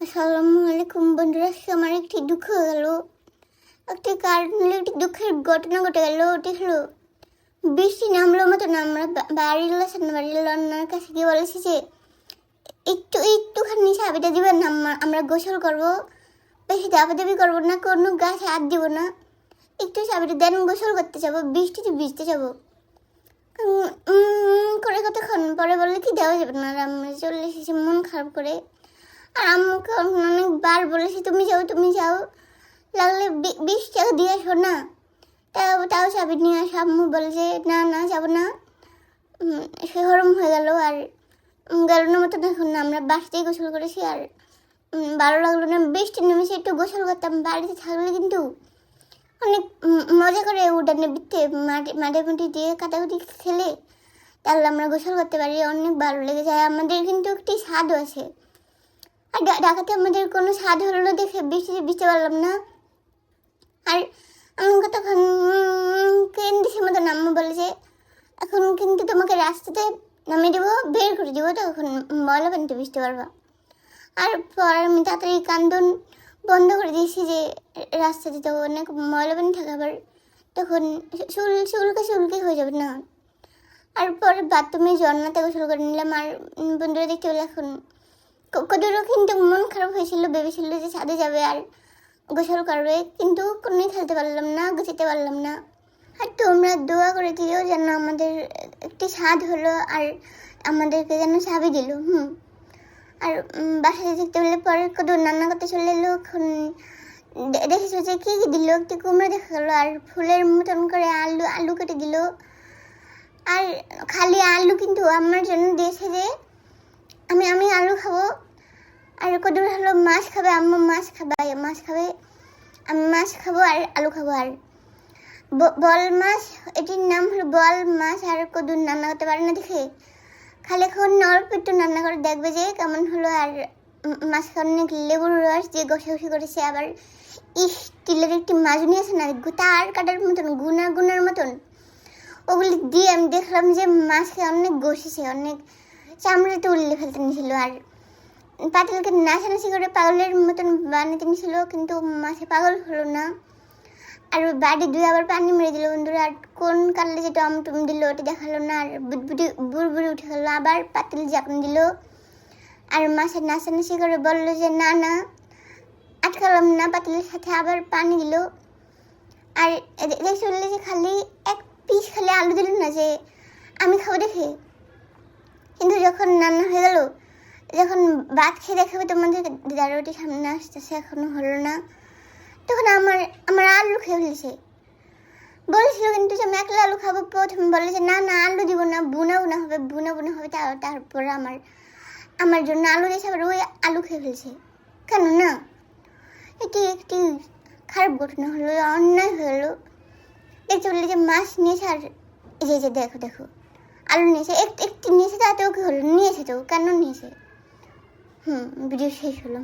আসসালামু আলাইকুম বন্ধুরা, আমার একটি দুঃখ হয়ে গেল। একটি কারণে একটি দুঃখের ঘটনা ঘটে গেল। ওটি হলো বৃষ্টি নামলো মতন আমরা বাড়ির সামনে বাড়ির লন্নার কাছে গিয়ে বলেছি যে একটুখানি চাবিটা দিবেন না, আমরা গোসল করবো, বেশি দাবাদাবি করবো না, কোনো গাছে হাত দিব না, একটু চাবিটা দেন, গোসল করতে যাবো, বৃষ্টিতে ভিজতে যাবো। করে কতক্ষণ পরে বললে কি দেওয়া যাবে না, আর আমরা চলে এসেছি মন খারাপ করে। আর আম্মুকে অনেকবার বলেছি তুমি যাও, লাগলে 20 টাকা দিয়ে আসো না, তাও চাবি নিয়ে আসো। আম্মু বলে যে না যাবো না। সে হরম হয়ে গেল আর গেল না মতন। এখন আমরা বাসতেই গোসল করেছি আর ভালো লাগলো না। বৃষ্টি নেমেছে, একটু গোসল করতাম। বাড়িতে থাকলে কিন্তু অনেক মজা করে উঠানে বিতে মাটি দিয়ে কাটাকুটি খেলে তাহলে আমরা গোসল করতে পারি, অনেক ভালো লেগে যায়। আমাদের কিন্তু একটি স্বাদও আছে। আর ঢাকাতে আমাদের কোনো স্বাদ হলো না দেখে বৃষ্টিতে পারলাম না। আর আমি কতক্ষণ কেন্দ্রের মতো আম্মু বলে যে এখন কিন্তু তোমাকে রাস্তাতে নামিয়ে দেবো, বের করে দেবো, তখন ময়লা পানিতে ভিজতে পারবা। আর পর আমি তাড়াতাড়ি কান্দন বন্ধ করে দিয়েছি যে রাস্তাতে তো অনেক ময়লা পানি থাকে, আবার তখন চুলকে হয়ে যাবে না। আর পরে বাথরুমে জন্নাতে গোসল করে নিলাম। আর বন্ধুরা দেখতে পেলে এখন কতটুকু কিন্তু মন খারাপ হয়েছিল, ভেবেছিল যে ছাদে যাবে আর গোসল করবে, কিন্তু কোনোই খেলতে পারলাম না, গুছাতে পারলাম না। আর তোমরা দোয়া করে দিও যেন আমাদের একটি স্বাদ হলো আর আমাদেরকে যেন চাবি দিল। আর বাসায় দেখতে পেলে পরে কত রান্না করতে চলে এলো। এখন দেখেছো যে কী দিল, একটি কুমড়ো দেখা গেলো আর ফুলের মতন করে আলু কেটে দিল। আর খালি আলু কিন্তু আমার জন্য দিয়েছে যে আমি আলু খাবো। আর কদুর হলো মাছ খাবে, আম্মু মাছ খাবে, আমি মাছ খাবো আর আলু খাবো। আর বল মাছ, এটির নাম হলো বল মাছ। আর কদুর রান্না করতে পারে না দেখে খালি এখন অল্প একটু রান্না করে দেখবে যে কেমন হলো। আর মাছ অনেক লেবুর রস দিয়ে ঘষাঘষি করেছে। আবার স্টিলের একটি মাজনি আছে না, তার কাটার মতন গুনার মতন, ওগুলি দিয়ে আমি দেখলাম যে মাছকে অনেক ঘষেছে, অনেক চামড়াতে উল্লে ফেলতে নিয়েছিল। আর পাতিলকে নাচানাচি করে পাগলের মতন বানাতে নিয়েছিল, কিন্তু মাছে পাগল হলো না। আর বাড়ি ধুয়ে আবার পানি মেরে দিল বন্ধুরা। আর কোন কালে যে টম দিল ওটা দেখালো না। আর বুড়ি উঠে গেলো, আবার পাতিল জাপন দিল। আর মাছের নাচানাচি করে বললো যে না আটকালাম না, পাতিলের সাথে আবার পানি দিল। আর দেখে বললে যে খালি এক পিস খালি আলু দিল না, যে আমি খাবো দেখে। কিন্তু যখন রান্না হয়ে গেল, যখন ভাত খেয়ে দেখাবে তোমাদের দাঁড়াটি সামনে আসতেছে, এখনো হলো না, তখন আমার আলু খেয়ে ফেলেছে। বলেছিল কিন্তু যে আমি একলা আলু খাবো। প্রথমে বলে যে না আলু দিব না, বুনা হবে, তারপর আমার জন্য আলু দিয়েছে, আবার ওই আলু খেয়ে ফেলছে। কেন না, এটি একটি খারাপ ঘটনা হলো, অন্যায় হয়ে গেলো। দেখতে বললে যে মাছ নিয়েছে আর এই যে দেখো আলু নিয়েছে, একটি নিয়েছে, তাতেও কি হলো, নিয়েছে তো, কেন নিয়েছে। ভিডিও শেষ হলো।